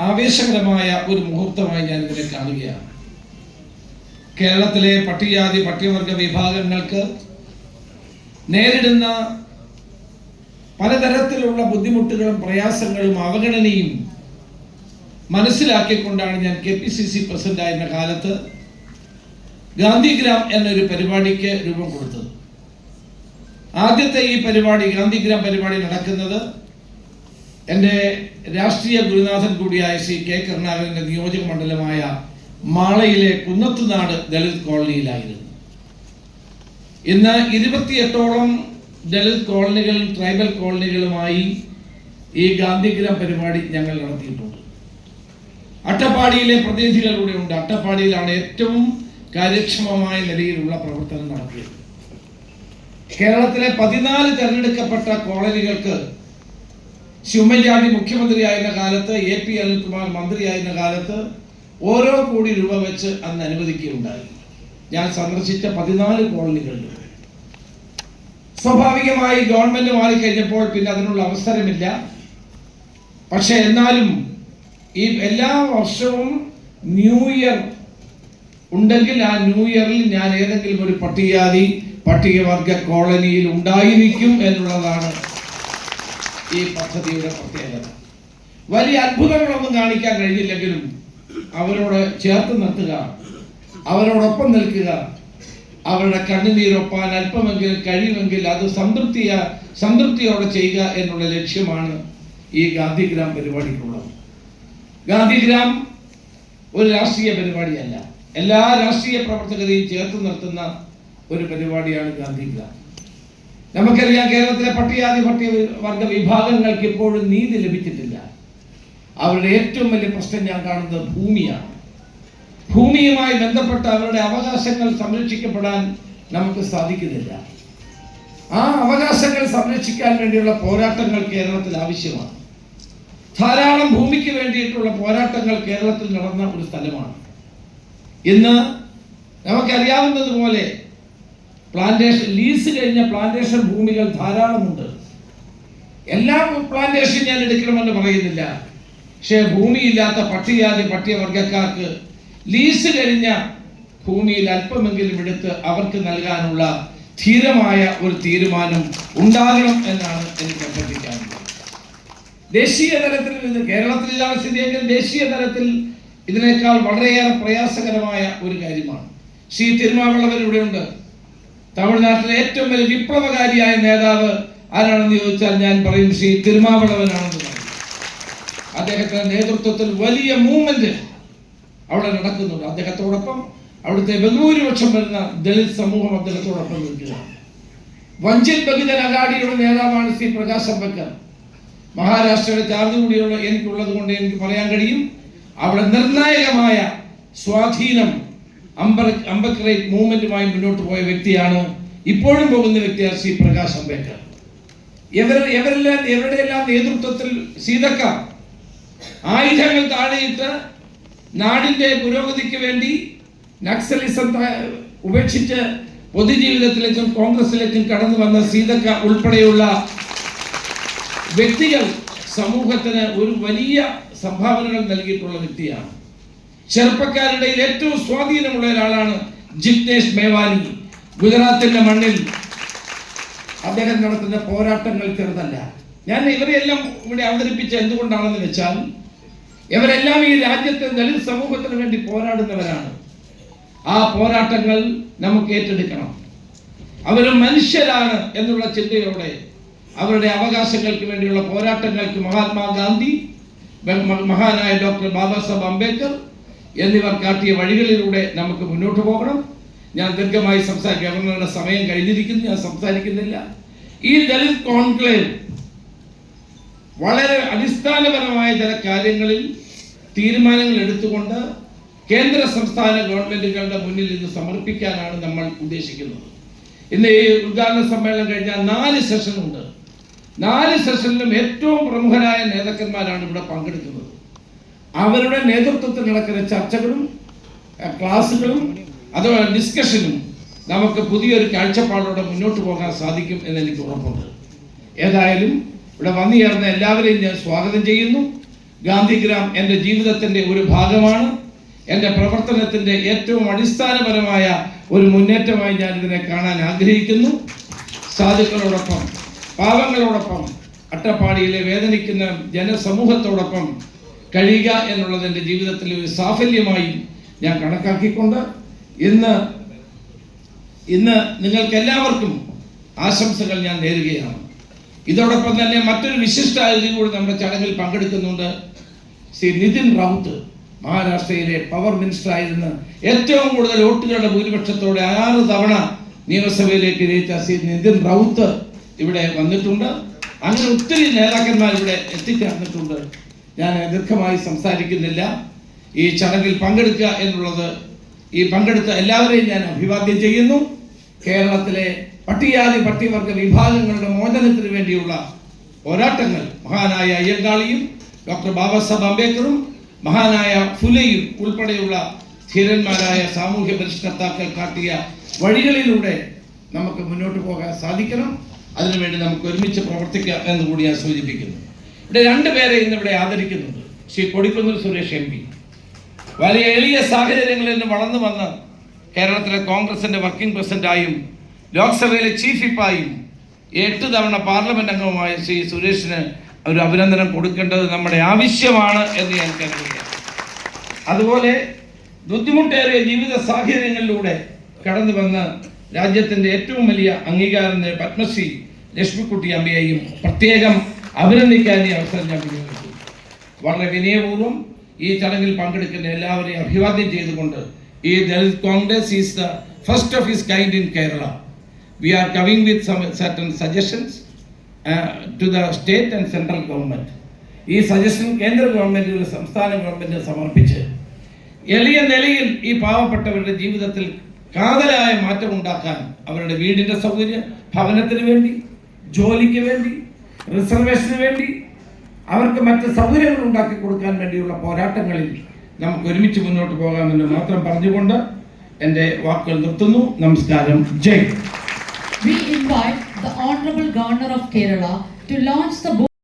ആവേശകരമായ ഒരു മുഹൂർത്തമായി ഞാൻ ഇതിനെ കാണുകയാണ്. കേരളത്തിലെ പട്ടികജാതി പട്ടികവർഗ വിഭാഗങ്ങൾക്ക് നേരിടുന്ന പലതരത്തിലുള്ള ബുദ്ധിമുട്ടുകളും പ്രയാസങ്ങളും അവഗണനയും മനസ്സിലാക്കിക്കൊണ്ടാണ് ഞാൻ KPCC പ്രസിഡന്റ് ആയിരുന്ന കാലത്ത് ഗാന്ധിഗ്രാം എന്നൊരു പരിപാടിക്ക് രൂപം കൊടുത്തത്. ആദ്യത്തെ ഈ പരിപാടി, ഗാന്ധിഗ്രാം പരിപാടി, നടക്കുന്നത് എൻ്റെ രാഷ്ട്രീയ ഗുരുനാഥൻ കൂടിയായ ശ്രീ K. കരുണാകരൻ്റെ നിയോജക മണ്ഡലമായ മാളയിലെ കുന്നത്തുനാട് ദളിത് കോളനിയിലായിരുന്നു. ഇന്ന് 28ഓളം ദളിത് കോളനികളും ട്രൈബൽ കോളനികളുമായി ഈ ഗാന്ധിഗ്രാം പരിപാടി ഞങ്ങൾ നടത്തിയിട്ടുണ്ട്. അട്ടപ്പാടിയിലെ പ്രതിനിധികളുടെ ഉണ്ട്. അട്ടപ്പാടിയിലാണ് ഏറ്റവും കാര്യക്ഷമമായ നിലയിലുള്ള പ്രവർത്തനം നടത്തിയത്. കേരളത്തിലെ 14 തെരഞ്ഞെടുക്കപ്പെട്ട കോളനികൾക്ക് ഉമ്മൻചാണ്ടി മുഖ്യമന്ത്രിയായിരുന്ന കാലത്ത്, AP അനിൽകുമാർ മന്ത്രിയായിരുന്ന കാലത്ത് ഓരോ കോടി രൂപ വെച്ച് അന്ന് അനുവദിക്കുകയുണ്ടായി. ഞാൻ സന്ദർശിച്ച 14 കോളനികളിൽ സ്വാഭാവികമായി ഗവൺമെന്റ് മാറിക്കഴിഞ്ഞപ്പോൾ പിന്നെ അതിനുള്ള അവസരമില്ല. പക്ഷെ എന്നാലും ഈ എല്ലാ വർഷവും ന്യൂ ഇയർ ഉണ്ടെങ്കിൽ ആ ന്യൂ ഇയറിൽ ഞാൻ ഏതെങ്കിലും ഒരു പട്ടികവർഗ കോളനിയിൽ ഉണ്ടായിരിക്കും എന്നുള്ളതാണ് ഈ പദ്ധതിയുടെ പ്രത്യേകത. വലിയ അത്ഭുതങ്ങളൊന്നും കാണിക്കാൻ കഴിഞ്ഞില്ലെങ്കിലും അവരോട് ചേർത്ത് നിർത്തുക, അവരോടൊപ്പം നിൽക്കുക, അവരുടെ കണ്ണുനീരൊപ്പാൻ അല്പമെങ്കിലും കഴിയുമെങ്കിൽ അത് സംതൃപ്തിയോടെ ചെയ്യുക എന്നുള്ള ലക്ഷ്യമാണ് ഈ ഗാന്ധിഗ്രാം പരിപാടിക്കുള്ളത്. ഗാന്ധിഗ്രാം ഒരു രാഷ്ട്രീയ പരിപാടിയല്ല, എല്ലാ രാഷ്ട്രീയ പ്രവർത്തകരെയും ചേർത്ത് നിർത്തുന്ന ഒരു പരിപാടിയാണ് ഗാന്ധിഗ്രാം. നമുക്കറിയാം, കേരളത്തിലെ പട്ടികജാതി പട്ടികവർഗ വിഭാഗങ്ങൾക്ക് ഇപ്പോഴും നീതി ലഭിച്ചിട്ടില്ല. അവരുടെ ഏറ്റവും വലിയ പ്രശ്നം ഞാൻ കാണുന്നത് ഭൂമിയാണ്. ഭൂമിയുമായി ബന്ധപ്പെട്ട അവരുടെ അവകാശങ്ങൾ സംരക്ഷിക്കപ്പെടാൻ നമുക്ക് സാധിക്കുന്നില്ല. ആ അവകാശങ്ങൾ സംരക്ഷിക്കാൻ വേണ്ടിയുള്ള പോരാട്ടങ്ങൾ കേരളത്തിൽ ആവശ്യമാണ്. ധാരാളം ഭൂമിക്ക് വേണ്ടിയിട്ടുള്ള പോരാട്ടങ്ങൾ കേരളത്തിൽ നടന്ന ഒരു സ്ഥലമാണ്. ഇന്ന് നമുക്കറിയാവുന്നതുപോലെ പ്ലാന്റേഷൻ, ലീസ് കഴിഞ്ഞ പ്ലാന്റേഷൻ ഭൂമികൾ ധാരാളമുണ്ട്. എല്ലാ പ്ലാന്റേഷൻ ഞാൻ എടുക്കണമെന്ന് പറയുന്നില്ല. പക്ഷേ ഭൂമിയില്ലാത്ത പട്ടികജാതി പട്ടികവർഗക്കാർക്ക് ലീസ് കഴിഞ്ഞ ഭൂമിയിൽ അല്പമെങ്കിലും എടുത്ത് അവർക്ക് നൽകാനുള്ള ധീരമായ ഒരു തീരുമാനം ഉണ്ടാകണം എന്നാണ് എനിക്ക് അഭ്യർത്ഥിക്കാനുള്ളത്. ദേശീയ തലത്തിൽ ഇത് കേരളത്തിലാണ് സ്ഥിതിയെങ്കിൽ ദേശീയ തലത്തിൽ ഇതിനേക്കാൾ വളരെയേറെ പ്രയാസകരമായ ഒരു കാര്യമാണ്. ശ്രീ തിരുമാവളവൻ ഇവിടെയുണ്ട്. തമിഴ്നാട്ടിലെ ഏറ്റവും വലിയ വിപ്ലവകാരിയായ നേതാവ് ആരാണെന്ന് ചോദിച്ചാൽ ഞാൻ പറയും ശ്രീ തിരുമാവളവനാണെന്ന് പറയും. അദ്ദേഹത്തിന്റെ നേതൃത്വത്തിൽ വലിയ മൂവ്മെന്റ് അവിടെ നടക്കുന്നുണ്ട്. അദ്ദേഹത്തോടൊപ്പം അവിടുത്തെ ബഹുഭൂരിപക്ഷം വരുന്ന ദളിത് സമൂഹം അദ്ദേഹത്തോടൊപ്പം നിൽക്കുകയാണ്. വഞ്ചിത് ബഹുജൻ അഘാഡിയുടെ നേതാവാണ് ശ്രീ പ്രകാശ് അംബേദ്കർ. മഹാരാഷ്ട്രയുടെ ചാർജ് കൂടിയുള്ള എനിക്കുള്ളത് കൊണ്ട് എനിക്ക് പറയാൻ കഴിയും, അവിടെ നിർണായകമായ സ്വാധീനം അംബേദ്കറേറ്റ് മൂവ്മെന്റുമായി മുന്നോട്ട് പോയ വ്യക്തിയാണ്, ഇപ്പോഴും പോകുന്ന വ്യക്തിയാണ് ശ്രീ പ്രകാശ് അംബേദ്കർ. ഇവരുടെയെല്ലാം നേതൃത്വത്തിൽ സീതക്ക ആയുധങ്ങൾ താഴെയിട്ട് നാടിന്റെ പുരോഗതിക്ക് വേണ്ടി നക്സലിസം ഉപേക്ഷിച്ച് പൊതുജീവിതത്തിലേക്കും കോൺഗ്രസിലേക്കും കടന്നു വന്ന സീതക്ക ഉൾപ്പെടെയുള്ള വ്യക്തികൾ സമൂഹത്തിന് ഒരു വലിയ സംഭാവനകൾ നൽകിയിട്ടുള്ള വ്യക്തിയാണ്. ചെറുപ്പക്കാരുടെ ഏറ്റവും സ്വാധീനമുള്ള ഒരാളാണ് ജിഗ്നേഷ് മേവാനി. ഗുജറാത്തിന്റെ മണ്ണിൽ അദ്ദേഹം നടത്തുന്ന പോരാട്ടങ്ങൾ ചെറുതല്ല. ഞാൻ ഇവരെല്ലാം ഇവിടെ അവതരിപ്പിച്ച എന്തുകൊണ്ടാണെന്ന് വെച്ചാൽ, ഇവരെല്ലാം ഈ രാജ്യത്തെ ദളിത് സമൂഹത്തിന് വേണ്ടി പോരാടുന്നവരാണ്. ആ പോരാട്ടങ്ങൾ നമുക്ക് ഏറ്റെടുക്കണം. അവർ മനുഷ്യരാണ് എന്നുള്ള ചിന്തയോടെ അവരുടെ അവകാശങ്ങൾക്ക് വേണ്ടിയുള്ള പോരാട്ടങ്ങൾക്ക് മഹാത്മാഗാന്ധി, മഹാനായ ഡോക്ടർ ബാബാ സാഹേബ് അംബേദ്കർ എന്നിവർ കാട്ടിയ വഴികളിലൂടെ നമുക്ക് മുന്നോട്ട് പോകണം. ഞാൻ ദീർഘമായി ഗവർണറുടെ സമയം കഴിഞ്ഞിരിക്കുന്നു, ഞാൻ സംസാരിക്കുന്നില്ല. ഈ ദളിത് കോൺക്ലേവ് വളരെ അടിസ്ഥാനപരമായ ചില കാര്യങ്ങളിൽ തീരുമാനങ്ങൾ എടുത്തുകൊണ്ട് കേന്ദ്ര സംസ്ഥാന ഗവൺമെന്റുകളുടെ മുന്നിൽ ഇത് സമർപ്പിക്കാനാണ് നമ്മൾ ഉദ്ദേശിക്കുന്നത്. ഇന്ന് ഈ ഉദ്ഘാടന സമ്മേളനം കഴിഞ്ഞാൽ 4 സെഷൻ ഉണ്ട്. 4 സെഷനിലും ഏറ്റവും പ്രമുഖരായ നേതാക്കന്മാരാണ് ഇവിടെ പങ്കെടുക്കുന്നത്. അവരുടെ നേതൃത്വത്തിൽ നടക്കുന്ന ചർച്ചകളും ക്ലാസുകളും അതുപോലെ ഡിസ്കഷനും നമുക്ക് പുതിയൊരു കാഴ്ചപ്പാടോടെ മുന്നോട്ട് പോകാൻ സാധിക്കും എന്ന് എനിക്ക് ഉറപ്പുണ്ട്. ഏതായാലും ഇവിടെ വന്നു ചേർന്ന എല്ലാവരെയും ഞാൻ സ്വാഗതം ചെയ്യുന്നു. ഗാന്ധിഗ്രാം എൻ്റെ ജീവിതത്തിൻ്റെ ഒരു ഭാഗമാണ്. എൻ്റെ പ്രവർത്തനത്തിൻ്റെ ഏറ്റവും അടിസ്ഥാനപരമായ ഒരു മുന്നേറ്റമായി ഞാൻ ഇതിനെ കാണാൻ ആഗ്രഹിക്കുന്നു. സാധുക്കളോടൊപ്പം, പാവങ്ങളോടൊപ്പം, അട്ടപ്പാടിയിലെ വേദനിക്കുന്ന ജനസമൂഹത്തോടൊപ്പം കഴിയുക എന്നുള്ളത് എൻ്റെ ജീവിതത്തിലെ ഒരു സാഫല്യമായി ഞാൻ കണക്കാക്കിക്കൊണ്ട് ഇന്ന് നിങ്ങൾക്കെല്ലാവർക്കും ആശംസകൾ ഞാൻ നേരുകയാണ്. ഇതോടൊപ്പം തന്നെ മറ്റൊരു വിശിഷ്ട അതിഥി കൂടി നമ്മുടെ ചടങ്ങിൽ പങ്കെടുക്കുന്നുണ്ട്. ശ്രീ നിതിൻ റൌത്ത്, മഹാരാഷ്ട്രയിലെ പവർ മിനിസ്റ്റർ ആയിരുന്ന ഏറ്റവും കൂടുതൽ വോട്ടുകളുടെ ഭൂരിപക്ഷത്തോടെ 6 തവണ നിയമസഭയിലേക്ക് ജയിച്ച ശ്രീ നിതിൻ റൌത്ത് ഇവിടെ വന്നിട്ടുണ്ട്. അങ്ങനെ ഒത്തിരി നേതാക്കന്മാർ ഇവിടെ എത്തിച്ചേർന്നിട്ടുണ്ട്. ഞാൻ ദീർഘമായി സംസാരിക്കുന്നില്ല. ഈ ചടങ്ങിൽ പങ്കെടുക്കുക എന്നുള്ളത്, ഈ പങ്കെടുത്ത എല്ലാവരെയും ഞാൻ അഭിവാദ്യം ചെയ്യുന്നു. കേരളത്തിലെ പട്ടികജാതി പട്ടികവർഗ വിഭാഗങ്ങളുടെ മോചനത്തിന് വേണ്ടിയുള്ള പോരാട്ടങ്ങൾ മഹാനായ അയ്യങ്കാളിയും ഡോക്ടർ ബാബാസാഹേബ് അംബേദ്കറും മഹാനായ ഫുലെയും ഉൾപ്പെടെയുള്ള ധീരന്മാരായ സാമൂഹ്യ പരിഷ്കർത്താക്കൾ കാട്ടിയ വഴികളിലൂടെ നമുക്ക് മുന്നോട്ട് പോകാൻ സാധിക്കണം. അതിനുവേണ്ടി നമുക്ക് ഒരുമിച്ച് പ്രവർത്തിക്കാം എന്ന് കൂടി ഞാൻ സൂചിപ്പിക്കുന്നു. ഇവിടെ 2 പേരെ ഇന്നിവിടെ ആദരിക്കുന്നുണ്ട്. ശ്രീ കൊടിക്കുന്നിൽ സുരേഷ് MP വളരെ എളിയ സാഹചര്യങ്ങളിൽ നിന്ന് വളർന്നു വന്ന് കേരളത്തിലെ കോൺഗ്രസിന്റെ വർക്കിംഗ് പ്രസിഡന്റായും ലോക്സഭയിലെ ചീഫ് വിപ്പായും 8 തവണ പാർലമെന്റ് അംഗവുമായ ശ്രീ സുരേഷിന് ഒരു അഭിനന്ദനം കൊടുക്കേണ്ടത് നമ്മുടെ ആവശ്യമാണ് എന്ന് ഞാൻ കരുതുകയാണ്. അതുപോലെ ബുദ്ധിമുട്ടേറിയ ജീവിത സാഹചര്യങ്ങളിലൂടെ കടന്നു വന്ന് രാജ്യത്തിന്റെ ഏറ്റവും വലിയ അംഗീകാരം പത്മശ്രീ ലക്ഷ്മിക്കുട്ടി അമ്മയെയും പ്രത്യേകം അഭിനന്ദിക്കാൻ ഈ അവസരം ഞാൻ വിനിയോഗിക്കുന്നു. വളരെ വിനയപൂർവ്വം ഈ ചടങ്ങിൽ പങ്കെടുക്കുന്ന എല്ലാവരെയും അഭിവാദ്യം ചെയ്തുകൊണ്ട്, ഈ Dalit Congress is the first of his kind in Kerala. We are coming with some certain suggestions to the state and central government. ഈ സജഷൻ കേന്ദ്ര ഗവൺമെന്റിന്, സംസ്ഥാന ഗവൺമെന്റിന് സമർപ്പിച്ച് എളിയ നിലയിൽ ഈ പാവപ്പെട്ടവരുടെ ജീവിതത്തിൽ കാതലായ മാറ്റം ഉണ്ടാക്കാൻ, അവരുടെ വീടിന്റെ സൗകര്യം, ഭവനത്തിന് വേണ്ടി, ജോലിക്ക് വേണ്ടി, റിസർവേഷന് വേണ്ടി, അവർക്ക് മറ്റ് സൗകര്യങ്ങൾ ഉണ്ടാക്കി കൊടുക്കാൻ വേണ്ടിയുള്ള പോരാട്ടങ്ങളിൽ നമുക്ക് ഒരുമിച്ച് മുന്നോട്ട് പോകാമെന്ന് മാത്രം പറഞ്ഞുകൊണ്ട് എൻ്റെ വാക്കുകൾ നിർത്തുന്നു. നമസ്കാരം. ജയ്. We invite the Honorable Governor of Kerala to launch the book